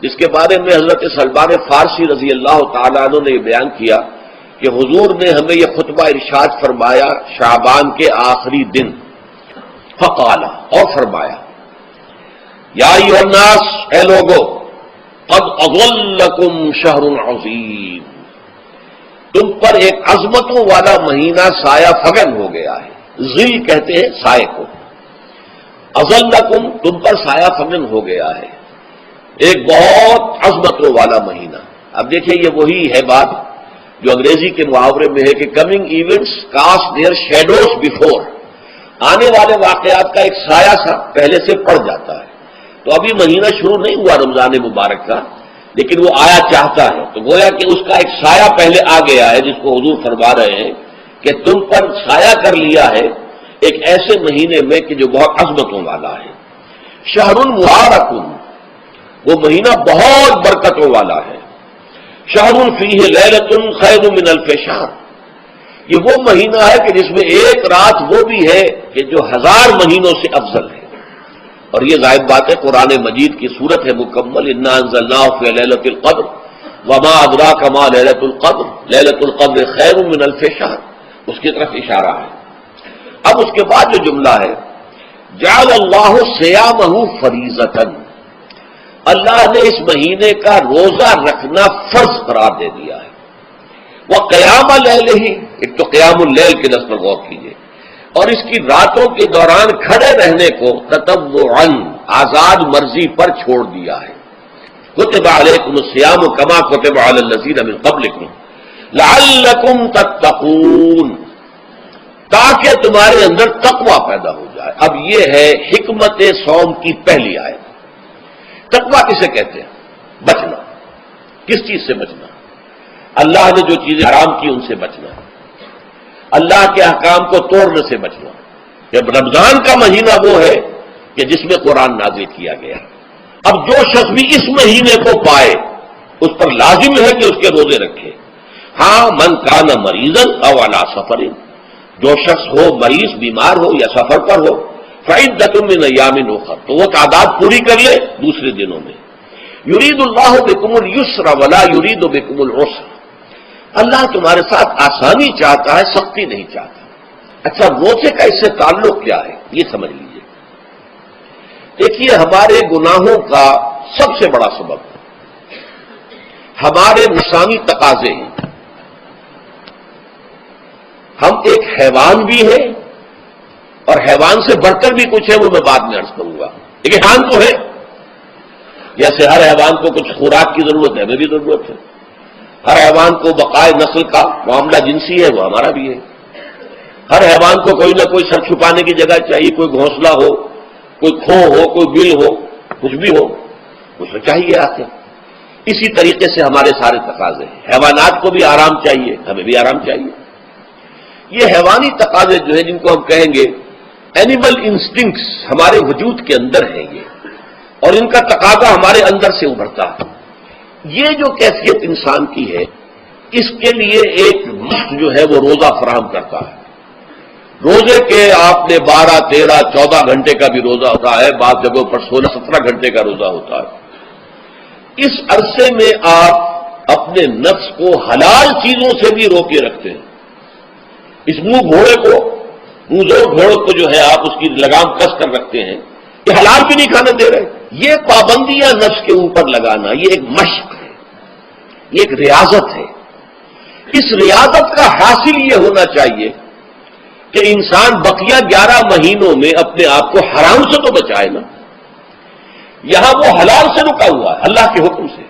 جس کے بارے میں حضرت سلمان فارسی رضی اللہ تعالیٰ عنہ نے یہ بیان کیا کہ حضور نے ہمیں یہ خطبہ ارشاد فرمایا شعبان کے آخری دن، فقال، اور فرمایا یا ایھا الناس، اے لوگو، قد اظلکم شہر عظیم، تم پر ایک عظمتوں والا مہینہ سایہ فگن ہو گیا ہے۔ ظل کہتے ہیں سائے کو، اظلکم تم پر سایہ فگن ہو گیا ہے، ایک بہت عظمتوں والا مہینہ۔ اب دیکھیں یہ وہی ہے بات جو انگریزی کے محاورے میں ہے کہ coming events cast their shadows before, آنے والے واقعات کا ایک سایہ سا پہلے سے پڑ جاتا ہے۔ تو ابھی مہینہ شروع نہیں ہوا رمضان مبارک کا، لیکن وہ آیا چاہتا ہے، تو گویا کہ اس کا ایک سایہ پہلے آ گیا ہے، جس کو حضور فرما رہے ہیں کہ تم پر سایہ کر لیا ہے ایک ایسے مہینے میں کہ جو بہت عظمتوں والا ہے۔ شہر مبارک، وہ مہینہ بہت برکتوں والا ہے۔ شہر فیہ لیلۃ خیر من الف شہر، یہ وہ مہینہ ہے کہ جس میں ایک رات وہ بھی ہے کہ جو 1000 مہینوں سے افضل ہے۔ اور یہ ظاہر بات ہے قرآن مجید کی صورت ہے مکمل، انا انزلناہ فی لیلۃ القدر وما ادراک ما لیلۃ القدر لیلۃ القدر خیر من الف شہر، اس کی طرف اشارہ ہے۔ اب اس کے بعد جو جملہ ہے جعل اللہ صیامہ فریضۃ، اللہ نے اس مہینے کا روزہ رکھنا فرض قرار دے دیا ہے۔ وہ قیام لیلہ، ایک تو قیام اللیل کے لفظ پر غور کیجیے، اور اس کی راتوں کے دوران کھڑے رہنے کو تطوعاً آزاد مرضی پر چھوڑ دیا ہے۔ کتب علیکم الصیام کما کتب علی الذین من قبلکم لعلکم تتقون، تاکہ تمہارے اندر تقوی پیدا ہو جائے۔ اب یہ ہے حکمت صوم کی پہلی آیت۔ تقوی کسے کہتے ہیں؟ بچنا۔ کس چیز سے بچنا؟ اللہ نے جو چیزیں حرام کی ان سے بچنا، اللہ کے احکام کو توڑنے سے بچنا۔ جب رمضان کا مہینہ وہ ہے کہ جس میں قرآن نازل کیا گیا، اب جو شخص بھی اس مہینے کو پائے اس پر لازم ہے کہ اس کے روزے رکھے۔ ہاں، من کان مریضا او علی سفر، جو شخص ہو مریض، بیمار ہو یا سفر پر ہو، فعدۃ من ایام اخر، تو وہ تعداد پوری کر لے دوسرے دنوں میں۔ یرید اللہ بکم اليسر ولا یرید بکم العسر، اللہ تمہارے ساتھ آسانی چاہتا ہے، سختی نہیں چاہتا۔ اچھا، روزے کا اس سے تعلق کیا ہے یہ سمجھ لیجیے۔ دیکھیے، ہمارے گناہوں کا سب سے بڑا سبب ہمارے نفسانی تقاضے ہیں۔ ہم ایک حیوان بھی ہیں، اور حیوان سے بڑھ کر بھی کچھ ہے، وہ میں بعد میں عرض کروں گا، لیکن حیوان تو ہے۔ جیسے ہر حیوان کو کچھ خوراک کی ضرورت ہے، ہمیں بھی ضرورت ہے۔ ہر حیوان کو بقائے نسل کا معاملہ جنسی ہے، وہ ہمارا بھی ہے۔ ہر حیوان کو کوئی نہ کوئی سر چھپانے کی جگہ چاہیے، کوئی گھونسلہ ہو، کوئی کھو ہو، کوئی بل ہو، کچھ بھی ہو، اسے چاہیے آتے۔ اسی طریقے سے ہمارے سارے تقاضے ہیں۔ حیوانات کو بھی آرام چاہیے، ہمیں بھی آرام چاہیے۔ یہ حیوانی تقاضے جو ہیں، جن کو ہم کہیں گے اینیمل انسٹنکٹس، ہمارے وجود کے اندر ہیں یہ، اور ان کا تقاضا ہمارے اندر سے ابھرتا ہے۔ یہ جو کیفیت انسان کی ہے، اس کے لیے ایک مشق جو ہے وہ روزہ فراہم کرتا ہے۔ روزے کے آپ نے 12، 13، 14 گھنٹے کا بھی روزہ ہوتا ہے، بعض جگہوں پر 16، 17 گھنٹے کا روزہ ہوتا ہے۔ اس عرصے میں آپ اپنے نفس کو حلال چیزوں سے بھی روکے رکھتے ہیں۔ اس منہ گھوڑے کو جو ہے آپ اس کی لگام کس کر رکھتے ہیں، یہ حلال بھی نہیں کھانے دے رہے۔ یہ پابندیاں نفس کے اوپر لگانا، یہ ایک مشق ہے، یہ ایک ریاضت ہے۔ اس ریاضت کا حاصل یہ ہونا چاہیے کہ انسان بقیہ 11 مہینوں میں اپنے آپ کو حرام سے تو بچائے نا۔ یہاں وہ حلال سے رکا ہوا ہے اللہ کے حکم سے،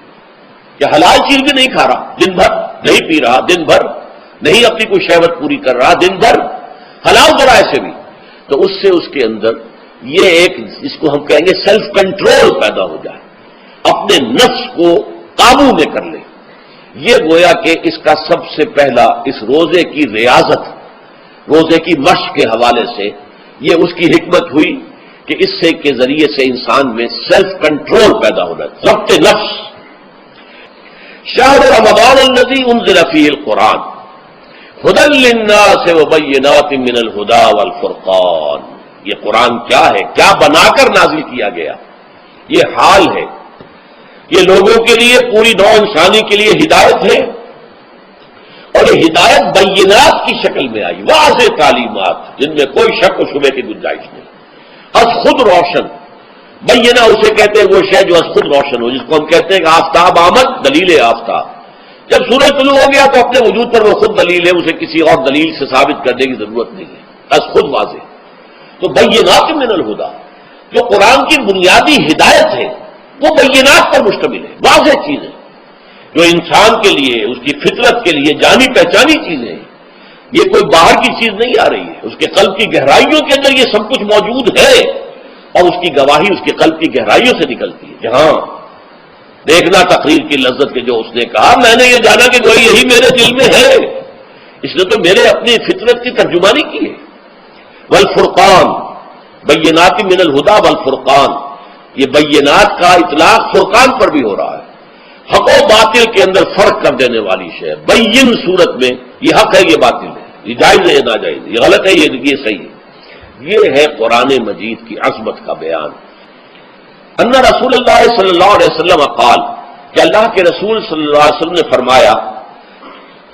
کہ حلال چیز بھی نہیں کھا رہا، دن بھر نہیں پی رہا، دن بھر نہیں اپنی کوئی شہوت پوری کر رہا، دن بھر حلال ذرائع سے بھی، تو اس سے اس کے اندر یہ ایک، جس کو ہم کہیں گے سیلف کنٹرول پیدا ہو جائے، اپنے نفس کو قابو میں کر لے۔ یہ گویا کہ اس کا سب سے پہلا اس روزے کی ریاضت، روزے کی مشق کے حوالے سے یہ اس کی حکمت ہوئی کہ اس سے کے ذریعے سے انسان میں سیلف کنٹرول پیدا ہونا، ضبط نفس۔ شہر رمضان الذی انزل فیہ القرآن ھدی للناس وبینات من الھدی والفرقان، یہ قرآن کیا ہے، کیا بنا کر نازل کیا گیا؟ یہ حال ہے یہ لوگوں کے لیے، پوری نوع انسانی کے لیے ہدایت ہے، اور یہ ہدایت بینات کی شکل میں آئی، واضح تعلیمات جن میں کوئی شک و شبے کی گنجائش نہیں، از خود روشن۔ بینہ اسے کہتے ہیں وہ شے جو از خود روشن ہو، جس کو ہم کہتے ہیں کہ آفتاب آمد، دلیل آفتاب۔ جب سورج طلوع ہو گیا تو اپنے وجود پر وہ خود دلیل ہے، اسے کسی اور دلیل سے ثابت کرنے کی ضرورت نہیں ہے، از خود واضح۔ تو بینات من الہدیٰ، جو قرآن کی بنیادی ہدایت ہے وہ بینات پر مشتمل ہے، واضح چیز ہے، جو انسان کے لیے، اس کی فطرت کے لیے جانی پہچانی چیزیں ہیں۔ یہ کوئی باہر کی چیز نہیں آ رہی ہے، اس کے قلب کی گہرائیوں کے اندر یہ سب کچھ موجود ہے، اور اس کی گواہی اس کے قلب کی گہرائیوں سے نکلتی ہے۔ جہاں دیکھنا تقریر کی لذت کے جو اس نے کہا، میں نے یہ جانا کہ کوئی یہی میرے دل میں ہے، اس نے تو میرے اپنی فطرت کی ترجمانی کی ہے۔ والفرقان، بینات من الہدیٰ والفرقان، یہ بینات کا اطلاق فرقان پر بھی ہو رہا ہے، حق و باطل کے اندر فرق کر دینے والی شے۔ بین صورت میں یہ حق ہے، یہ باطل ہے، یہ جائز ہے، یہ ناجائز ہے، یہ غلط ہے، یہ صحیح ہے۔ یہ ہے قرآن مجید کی عظمت کا بیان۔ ان رسول اللہ صلی اللہ علیہ وسلم قال، کہ اللہ کے رسول صلی اللہ علیہ وسلم نے فرمایا،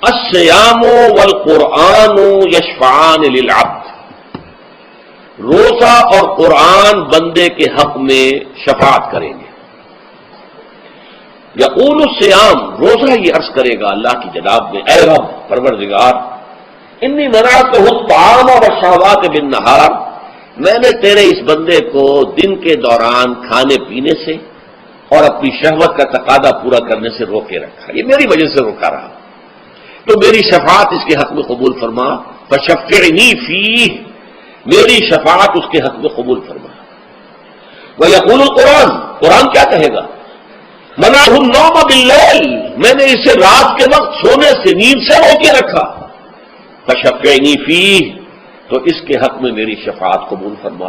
الصیام والقرآن یشفعان للعبد، روزہ اور قرآن بندے کے حق میں شفاعت کریں گے۔ یقول الصیام، روزہ یہ عرض کرے گا اللہ کی جناب میں، اے رب پروردگار، انی منعتہ الطعام والشہوات بالنہار، میں نے تیرے اس بندے کو دن کے دوران کھانے پینے سے اور اپنی شہوت کا تقاضا پورا کرنے سے روکے رکھا، یہ میری وجہ سے روکا رہا، تو میری شفاعت اس کے حق میں قبول فرما، فشفعنی فیہ، میری شفاعت اس کے حق میں قبول فرما۔ ویقول القرآن، قرآن کیا کہے گا، منعہ النوم باللیل، میں نے اسے رات کے وقت سونے سے، نیند سے روکے رکھا، فشفعنی فیہ، تو اس کے حق میں میری شفاعت قبول فرما۔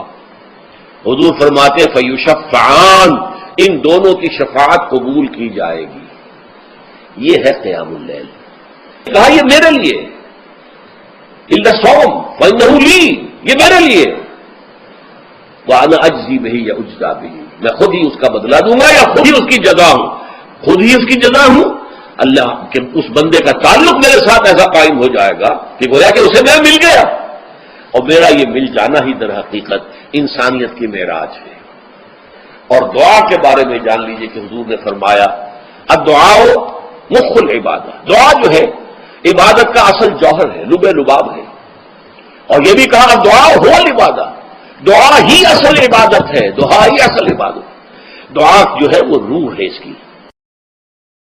حضور فرماتے فیشفعان، ان دونوں کی شفاعت قبول کی جائے گی۔ یہ ہے قیام اللیل۔ کہا یہ میرے لیے، الا الصوم فانہ لی، یہ میرے لیے، وانا اجزی بہ یا اجزا بہ، میں خود ہی اس کا بدلہ دوں گا یا خود ہی اس کی جزا ہوں، خود ہی اس کی جزا ہوں۔ اللہ کے اس بندے کا تعلق میرے ساتھ ایسا قائم ہو جائے گا کہ گویا کہ اسے میں مل گیا، اور میرا یہ مل جانا ہی در حقیقت انسانیت کی معراج ہے۔ اور دعا کے بارے میں جان لیجئے کہ حضور نے فرمایا الدعاء مخ العبادہ، دعا جو ہے عبادت کا اصل جوہر ہے، لب لباب ہے، اور یہ بھی کہا دعا ہو العبادہ، دعا ہی اصل عبادت ہے، دعا ہی اصل عبادت، دعا جو ہے وہ روح ہے اس کی۔